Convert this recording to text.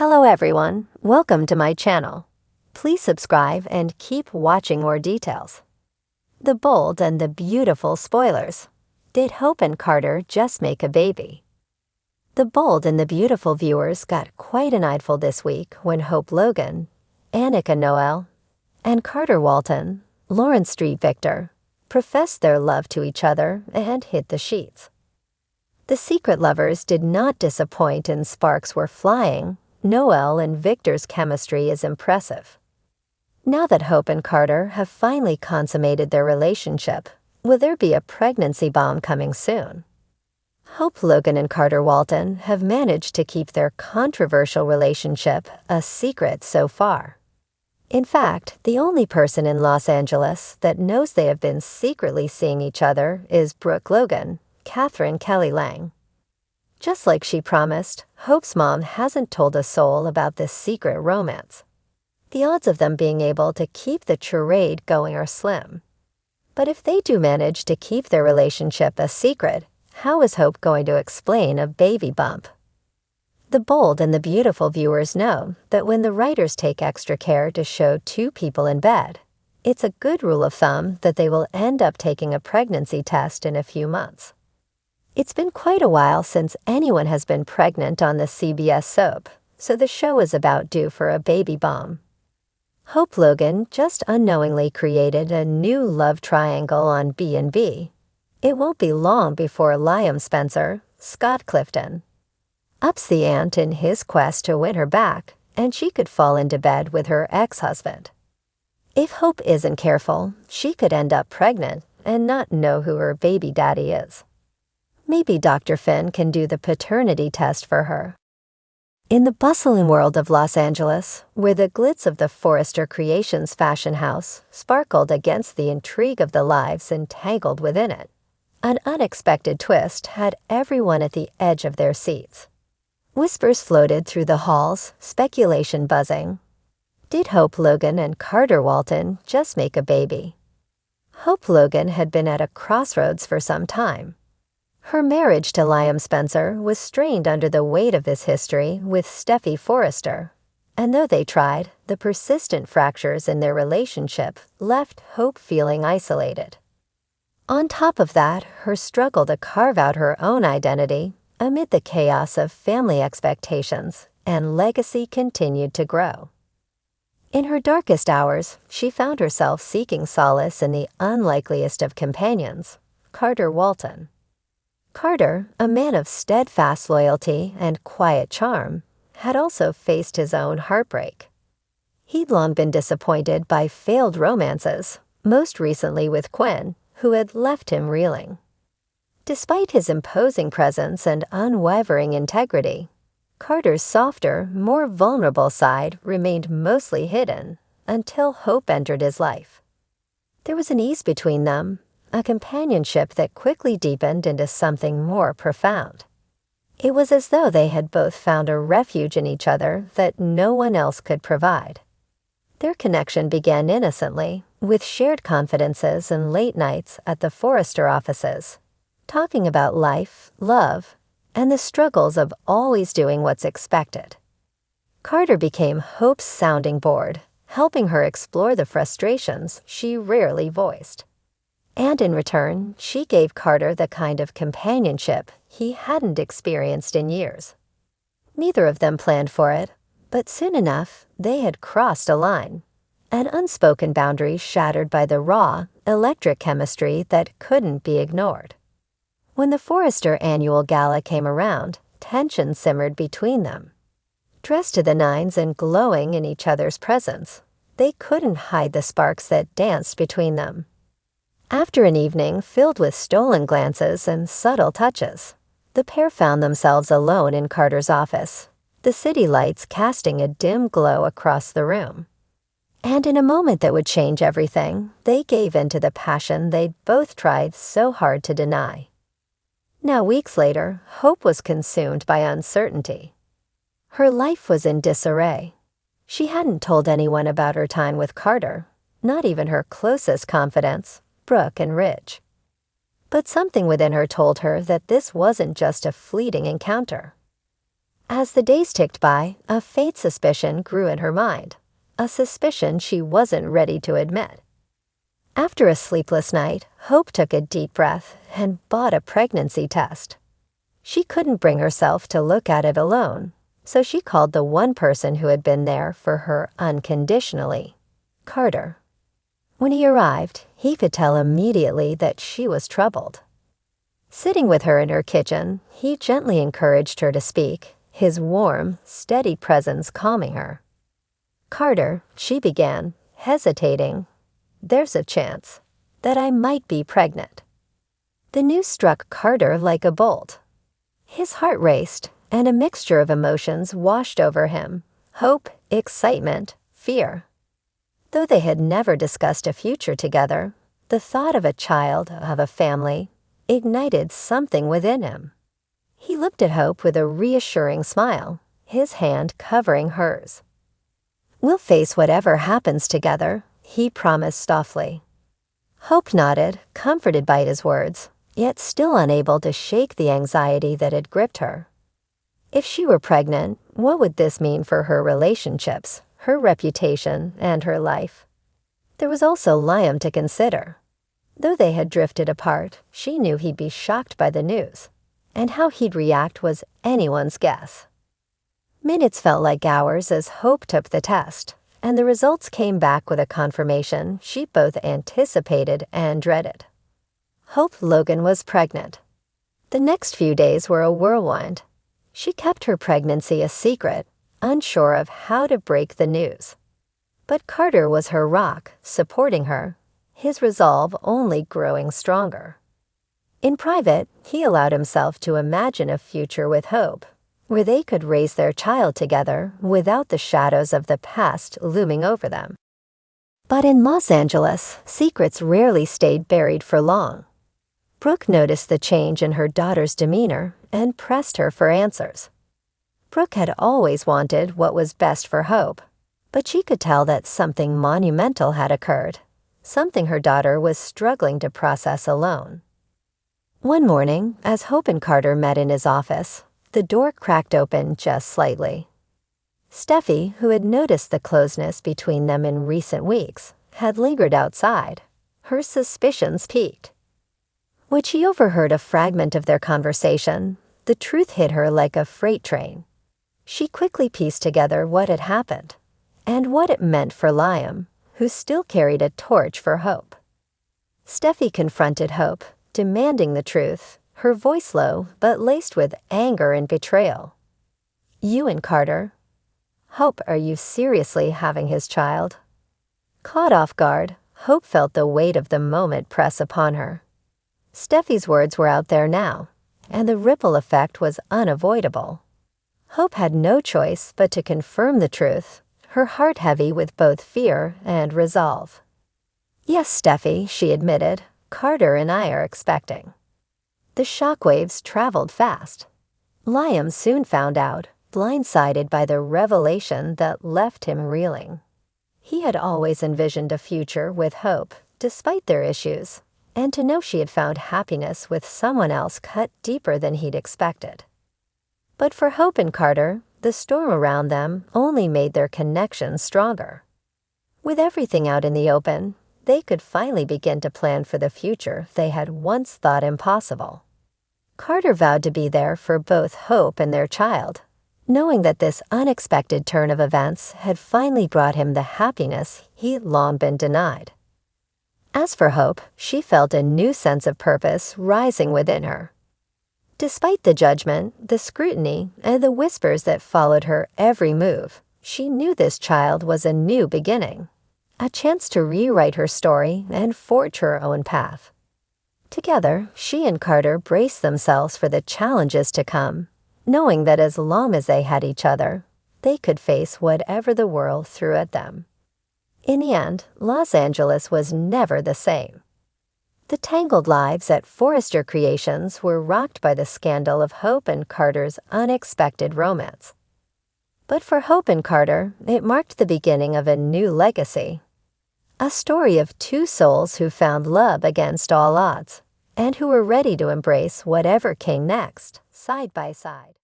Hello everyone, welcome to my channel. Please subscribe and keep watching more details. The bold and the beautiful spoilers. Did Hope and Carter just make a baby? The bold and the beautiful viewers got quite an eyeful this week when Hope Logan, Annika Noel, and Carter Walton, Lawrence Street Victor, professed their love to each other and hit the sheets. The secret lovers did not disappoint and sparks were flying. Noel and Victor's chemistry is impressive. Now that Hope and Carter have finally consummated their relationship, will there be a pregnancy bomb coming soon? Hope Logan and Carter Walton have managed to keep their controversial relationship a secret so far. In fact, the only person in Los Angeles that knows they have been secretly seeing each other is Brooke Logan, Catherine Kelly Lang. Just like she promised, Hope's mom hasn't told a soul about this secret romance. The odds of them being able to keep the charade going are slim. But if they do manage to keep their relationship a secret, how is Hope going to explain a baby bump? The bold and the beautiful viewers know that when the writers take extra care to show two people in bed, it's a good rule of thumb that they will end up taking a pregnancy test in a few months. It's been quite a while since anyone has been pregnant on the CBS soap, so the show is about due for a baby bomb. Hope Logan just unknowingly created a new love triangle on B&B. It won't be long before Liam Spencer, Scott Clifton, ups the ante in his quest to win her back, and she could fall into bed with her ex-husband. If Hope isn't careful, she could end up pregnant and not know who her baby daddy is. Maybe Dr. Finn can do the paternity test for her. In the bustling world of Los Angeles, where the glitz of the Forrester Creations fashion house sparkled against the intrigue of the lives entangled within it, an unexpected twist had everyone at the edge of their seats. Whispers floated through the halls, speculation buzzing. Did Hope Logan and Carter Walton just make a baby? Hope Logan had been at a crossroads for some time. Her marriage to Liam Spencer was strained under the weight of his history with Steffi Forrester, and though they tried, the persistent fractures in their relationship left Hope feeling isolated. On top of that, her struggle to carve out her own identity amid the chaos of family expectations and legacy continued to grow. In her darkest hours, she found herself seeking solace in the unlikeliest of companions, Carter Walton. Carter, a man of steadfast loyalty and quiet charm, had also faced his own heartbreak. He'd long been disappointed by failed romances, most recently with Quinn, who had left him reeling. Despite his imposing presence and unwavering integrity, Carter's softer, more vulnerable side remained mostly hidden until Hope entered his life. There was an ease between them, a companionship that quickly deepened into something more profound. It was as though they had both found a refuge in each other that no one else could provide. Their connection began innocently, with shared confidences and late nights at the Forrester offices, talking about life, love, and the struggles of always doing what's expected. Carter became Hope's sounding board, helping her explore the frustrations she rarely voiced. And in return, she gave Carter the kind of companionship he hadn't experienced in years. Neither of them planned for it, but soon enough, they had crossed a line, an unspoken boundary shattered by the raw, electric chemistry that couldn't be ignored. When the Forrester annual gala came around, tension simmered between them. Dressed to the nines and glowing in each other's presence, they couldn't hide the sparks that danced between them. After an evening filled with stolen glances and subtle touches, the pair found themselves alone in Carter's office, the city lights casting a dim glow across the room. And in a moment that would change everything, they gave in to the passion they'd both tried so hard to deny. Now, weeks later, Hope was consumed by uncertainty. Her life was in disarray. She hadn't told anyone about her time with Carter, not even her closest confidants, Brooke and Ridge. But something within her told her that this wasn't just a fleeting encounter. As the days ticked by, a faint suspicion grew in her mind, a suspicion she wasn't ready to admit. After a sleepless night, Hope took a deep breath and bought a pregnancy test. She couldn't bring herself to look at it alone, so she called the one person who had been there for her unconditionally, Carter. When he arrived, he could tell immediately that she was troubled. Sitting with her in her kitchen, he gently encouraged her to speak, his warm, steady presence calming her. "Carter," she began, hesitating, "there's a chance that I might be pregnant." The news struck Carter like a bolt. His heart raced, and a mixture of emotions washed over him: hope, excitement, fear. Though they had never discussed a future together, the thought of a child, of a family, ignited something within him. He looked at Hope with a reassuring smile, his hand covering hers. "We'll face whatever happens together," he promised softly. Hope nodded, comforted by his words, yet still unable to shake the anxiety that had gripped her. If she were pregnant, what would this mean for her relationships, her reputation, and her life? There was also Liam to consider. Though they had drifted apart, she knew he'd be shocked by the news, and how he'd react was anyone's guess. Minutes felt like hours as Hope took the test, and the results came back with a confirmation she both anticipated and dreaded. Hope Logan was pregnant. The next few days were a whirlwind. She kept her pregnancy a secret, unsure of how to break the news. But Carter was her rock, supporting her, his resolve only growing stronger. In private, he allowed himself to imagine a future with Hope, where they could raise their child together without the shadows of the past looming over them. But in Los Angeles, secrets rarely stayed buried for long. Brooke noticed the change in her daughter's demeanor and pressed her for answers. Brooke had always wanted what was best for Hope, but she could tell that something monumental had occurred, something her daughter was struggling to process alone. One morning, as Hope and Carter met in his office, the door cracked open just slightly. Steffi, who had noticed the closeness between them in recent weeks, had lingered outside. Her suspicions piqued. When she overheard a fragment of their conversation, the truth hit her like a freight train. She quickly pieced together what had happened, and what it meant for Liam, who still carried a torch for Hope. Steffi confronted Hope, demanding the truth, her voice low but laced with anger and betrayal. "You and Carter? Hope, are you seriously having his child?" Caught off guard, Hope felt the weight of the moment press upon her. Steffi's words were out there now, and the ripple effect was unavoidable. Hope had no choice but to confirm the truth, her heart heavy with both fear and resolve. "Yes, Steffi," she admitted, "Carter and I are expecting." The shockwaves traveled fast. Liam soon found out, blindsided by the revelation that left him reeling. He had always envisioned a future with Hope, despite their issues, and to know she had found happiness with someone else cut deeper than he'd expected. But for Hope and Carter, the storm around them only made their connection stronger. With everything out in the open, they could finally begin to plan for the future they had once thought impossible. Carter vowed to be there for both Hope and their child, knowing that this unexpected turn of events had finally brought him the happiness he'd long been denied. As for Hope, she felt a new sense of purpose rising within her. Despite the judgment, the scrutiny, and the whispers that followed her every move, she knew this child was a new beginning, a chance to rewrite her story and forge her own path. Together, she and Carter braced themselves for the challenges to come, knowing that as long as they had each other, they could face whatever the world threw at them. In the end, Los Angeles was never the same. The tangled lives at Forrester Creations were rocked by the scandal of Hope and Carter's unexpected romance. But for Hope and Carter, it marked the beginning of a new legacy. A story of two souls who found love against all odds, and who were ready to embrace whatever came next, side by side.